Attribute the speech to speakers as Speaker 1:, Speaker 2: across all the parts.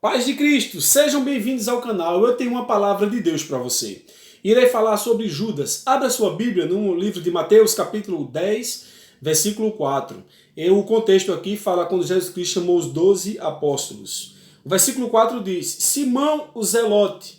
Speaker 1: Paz de Cristo, sejam bem-vindos ao canal. Eu tenho uma palavra de Deus para você. Irei falar sobre Judas. Abra sua Bíblia no livro de Mateus, capítulo 10, versículo 4. O contexto aqui fala quando Jesus Cristo chamou os 12 apóstolos. O versículo 4 diz: Simão o Zelote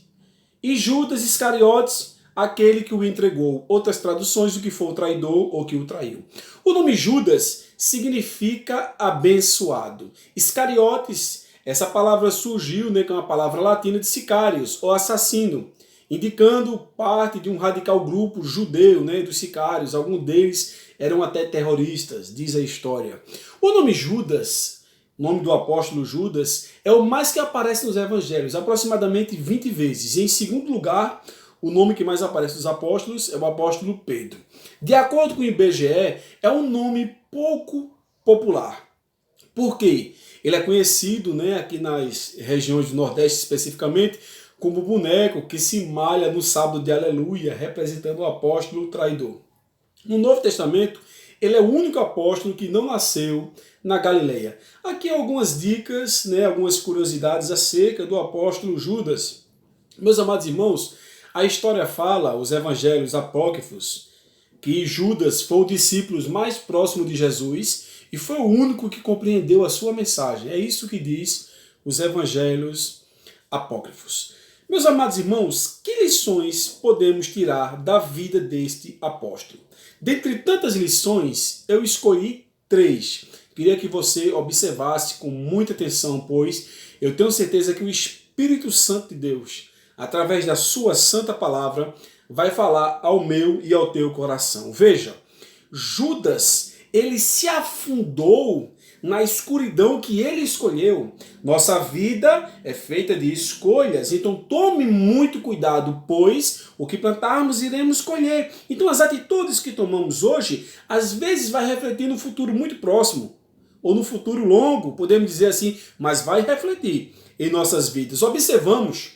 Speaker 1: e Judas Iscariotes, aquele que o entregou. Outras traduções do que foi o traidor ou que o traiu. O nome Judas significa abençoado. Iscariotes, essa palavra surgiu, com a palavra latina de sicários, ou assassino, indicando parte de um radical grupo judeu, dos sicários. Alguns deles eram até terroristas, diz a história. O nome Judas, nome do apóstolo Judas, é o mais que aparece nos evangelhos, aproximadamente 20 vezes. E em segundo lugar, o nome que mais aparece nos apóstolos é o apóstolo Pedro. De acordo com o IBGE, é um nome pouco popular. Por quê? Ele é conhecido, aqui nas regiões do Nordeste especificamente, como o boneco que se malha no sábado de aleluia, representando o apóstolo traidor. No Novo Testamento, ele é o único apóstolo que não nasceu na Galileia. Aqui algumas dicas, algumas curiosidades acerca do apóstolo Judas. Meus amados irmãos, a história fala, os evangelhos apócrifos, que Judas foi o discípulo mais próximo de Jesus e foi o único que compreendeu a sua mensagem. É isso que diz os evangelhos apócrifos. Meus amados irmãos, que lições podemos tirar da vida deste apóstolo? Dentre tantas lições, eu escolhi 3. Queria que você observasse com muita atenção, pois eu tenho certeza que o Espírito Santo de Deus, através da sua santa palavra, vai falar ao meu e ao teu coração. Veja, Judas, ele se afundou na escuridão que ele escolheu. Nossa vida é feita de escolhas, então tome muito cuidado, pois o que plantarmos iremos colher. Então as atitudes que tomamos hoje, às vezes vai refletir no futuro muito próximo, ou no futuro longo, podemos dizer assim, mas vai refletir em nossas vidas. Observamos,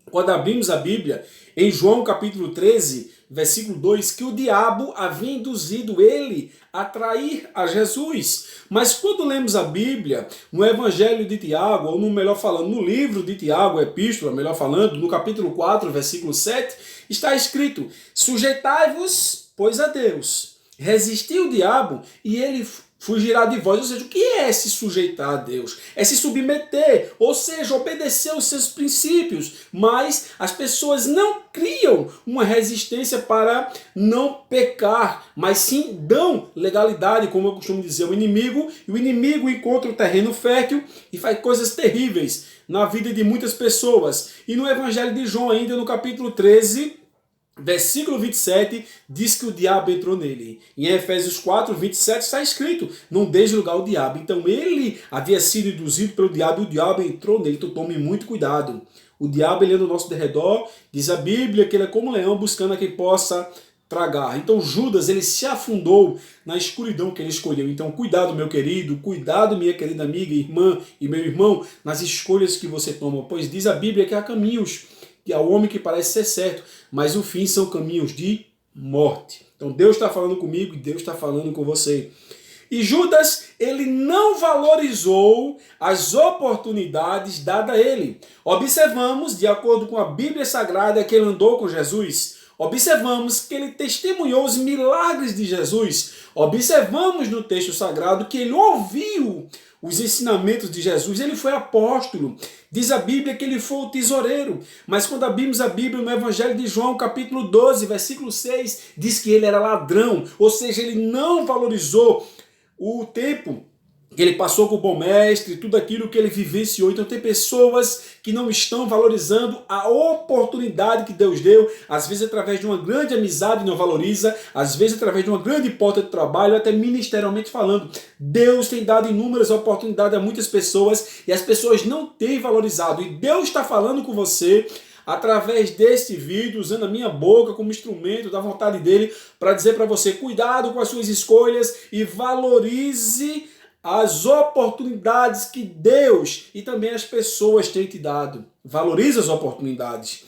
Speaker 1: quando abrimos a Bíblia, em João capítulo 13, versículo 2, que o diabo havia induzido ele a trair a Jesus. Mas quando lemos a Bíblia, no Evangelho de Tiago, ou melhor falando, no livro de Tiago, Epístola, melhor falando, no capítulo 4, versículo 7, está escrito: sujeitai-vos, pois, a Deus, resisti o diabo e ele fugirá de vós. Ou seja, o que é se sujeitar a Deus? É se submeter, ou seja, obedecer aos seus princípios. Mas as pessoas não criam uma resistência para não pecar, mas sim dão legalidade, como eu costumo dizer, ao inimigo. E o inimigo encontra o terreno fértil e faz coisas terríveis na vida de muitas pessoas. E no Evangelho de João, ainda no capítulo 13, versículo 27, diz que o diabo entrou nele. Em Efésios 4, 27 está escrito: não deixe lugar ao diabo. Então ele havia sido induzido pelo diabo e o diabo entrou nele. Então tome muito cuidado. O diabo, ele anda ao nosso derredor, diz a Bíblia que ele é como um leão buscando a quem possa tragar. Então Judas, ele se afundou na escuridão que ele escolheu. Então cuidado, meu querido, cuidado, minha querida amiga, irmã e meu irmão, nas escolhas que você toma, pois diz a Bíblia que há caminhos que ao homem que parece ser certo, mas o fim são caminhos de morte. Então Deus está falando comigo e Deus está falando com você. E Judas, ele não valorizou as oportunidades dadas a ele. Observamos, de acordo com a Bíblia Sagrada, que ele andou com Jesus. Observamos que ele testemunhou os milagres de Jesus. Observamos no texto sagrado que ele ouviu os ensinamentos de Jesus. Ele foi apóstolo. Diz a Bíblia que ele foi o tesoureiro. Mas quando abrimos a Bíblia no Evangelho de João, capítulo 12, versículo 6, diz que ele era ladrão. Ou seja, ele não valorizou o tempo que ele passou com o bom mestre, tudo aquilo que ele vivenciou. Então tem pessoas que não estão valorizando a oportunidade que Deus deu, às vezes através de uma grande amizade não valoriza, às vezes através de uma grande porta de trabalho, até ministerialmente falando. Deus tem dado inúmeras oportunidades a muitas pessoas e as pessoas não têm valorizado. E Deus está falando com você através deste vídeo, usando a minha boca como instrumento da vontade dele, para dizer para você: cuidado com as suas escolhas e valorize as oportunidades que Deus e também as pessoas têm te dado. Valorize as oportunidades.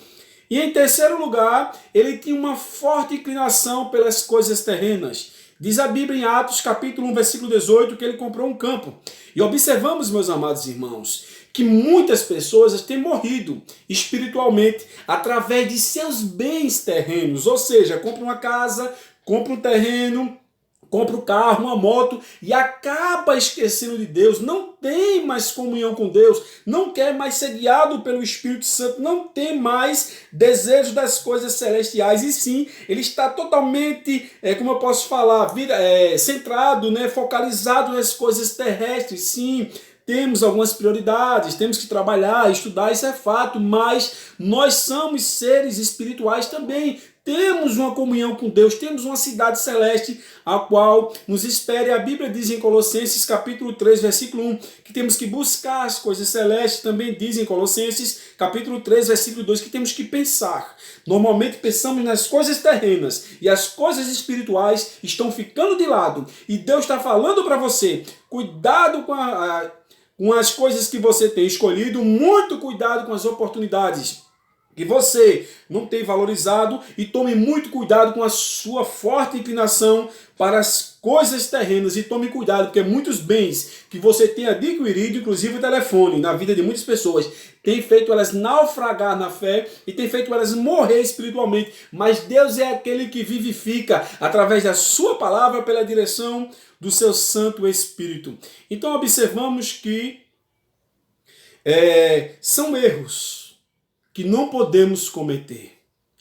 Speaker 1: E em terceiro lugar, ele tinha uma forte inclinação pelas coisas terrenas. Diz a Bíblia em Atos capítulo 1, versículo 18, que ele comprou um campo. E observamos, meus amados irmãos, que muitas pessoas têm morrido espiritualmente através de seus bens terrenos, ou seja, compra uma casa, compra um terreno, compra um carro, uma moto e acaba esquecendo de Deus, não tem mais comunhão com Deus, não quer mais ser guiado pelo Espírito Santo, não tem mais desejo das coisas celestiais, e sim, ele está totalmente, como eu posso falar, centrado, focalizado nas coisas terrestres. Sim, temos algumas prioridades, temos que trabalhar, estudar, isso é fato, mas nós somos seres espirituais também. Temos uma comunhão com Deus, temos uma cidade celeste a qual nos espere. A Bíblia diz em Colossenses capítulo 3, versículo 1, que temos que buscar as coisas celestes. Também diz em Colossenses capítulo 3, versículo 2, que temos que pensar. Normalmente pensamos nas coisas terrenas e as coisas espirituais estão ficando de lado. E Deus está falando para você, cuidado com as coisas que você tem escolhido, muito cuidado com as oportunidades que você não tem valorizado, e tome muito cuidado com a sua forte inclinação para as coisas terrenas, e tome cuidado, porque muitos bens que você tem adquirido, inclusive o telefone, na vida de muitas pessoas, tem feito elas naufragar na fé e tem feito elas morrer espiritualmente, mas Deus é aquele que vivifica através da sua palavra, pela direção do seu Santo Espírito. Então observamos que são erros que não podemos cometer,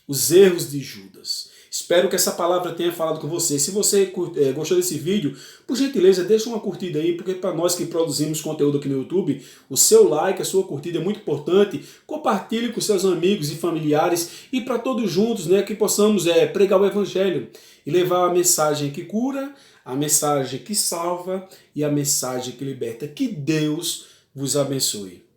Speaker 1: os erros de Judas. Espero que essa palavra tenha falado com você. Se você gostou desse vídeo, por gentileza, deixa uma curtida aí, porque para nós que produzimos conteúdo aqui no YouTube, o seu like, a sua curtida é muito importante. Compartilhe com seus amigos e familiares, e para todos juntos, que possamos pregar o Evangelho e levar a mensagem que cura, a mensagem que salva e a mensagem que liberta. Que Deus vos abençoe.